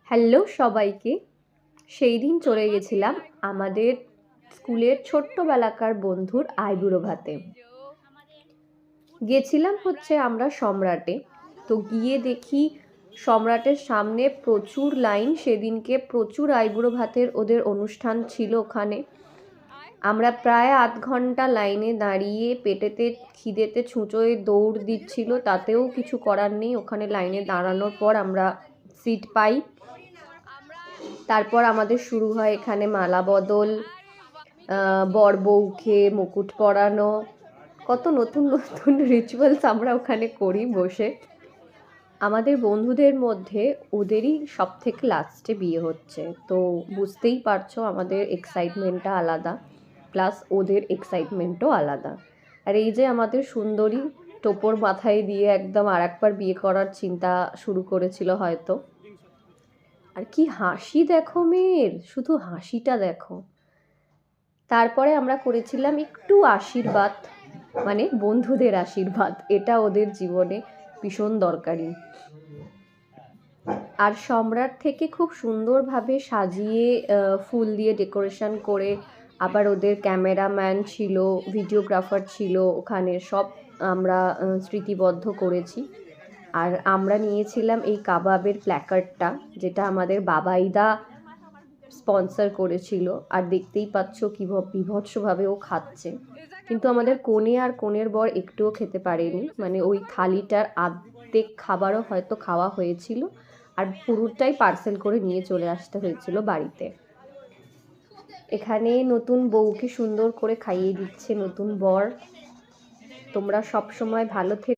Hello সবাইকে। সেই দিন চলে গেছিলাম আমাদের স্কুলের ছোট্টবেলাকার বন্ধুর আইবুড়ো ভাতে। গেছিলাম হচ্ছে আমরা সম্রাটে। তো গিয়ে দেখি সম্রাটের সামনে প্রচুর লাইন, সেদিনকে প্রচুর আইবুড়ো ভাতের ওদের অনুষ্ঠান ছিল ওখানে। আমরা প্রায় আধ ঘন্টা লাইনে দাঁড়িয়ে পেটেতে খিদেতে ছুঁচোয় দৌড় দিচ্ছিল, তাতেও কিছু করার নেই। ওখানে লাইনে দাঁড়ানোর পর আমরা সিট পাই। তারপর আমাদের শুরু হয় এখানে মালা বদল, বর বউকে মুকুট পরানো, কত নতুন নতুন রিচুয়ালস আমরা ওখানে করি বসে। আমাদের বন্ধুদের মধ্যে ওদেরই সব থেকে লাস্টে বিয়ে হচ্ছে, তো বুঝতেই পারছো আমাদের এক্সাইটমেন্টটা আলাদা, প্লাস ওদের এক্সাইটমেন্টও আলাদা। আর এই যে আমাদের সুন্দরী টোপর মাথায় দিয়ে একদম আর একবার বিয়ে করার চিন্তা শুরু করেছিল হয়তো। আর কি হাসি দেখো মেয়ের, শুধু হাসিটা দেখো। তারপরে আমরা করেছিলাম একটু আশীর্বাদ, মানে বন্ধুদের আশীর্বাদ, এটা ওদের জীবনে ভীষণ দরকারি। আর সম্রাট থেকে খুব সুন্দরভাবে সাজিয়ে ফুল দিয়ে ডেকোরেশন করে, আবার ওদের ক্যামেরাম্যান ছিল, ভিডিওগ্রাফার ছিল, ওখানে সব আমরা স্মৃতিবদ্ধ করেছি। আর আমরা নিয়েছিলাম এই কাবাবের প্ল্যাকার্ডটা, যেটা আমাদের বাবাইদা স্পন্সর করেছিল। আর দেখতেই পাচ্ছ কি বিভৎসভাবে ও খাচ্ছে, কিন্তু আমাদের কনে আর কনের বর একটুও খেতে পারেনি, মানে ওই থালিটার আর্ধেক খাবারও হয়তো খাওয়া হয়েছিল, আর পুরোটাই পার্সেল করে নিয়ে চলে আসতে হয়েছিল বাড়িতে। এখানে নতুন বউকে সুন্দর করে খাইয়ে দিচ্ছে নতুন বর। তোমরা সব সময় ভালো থেকো।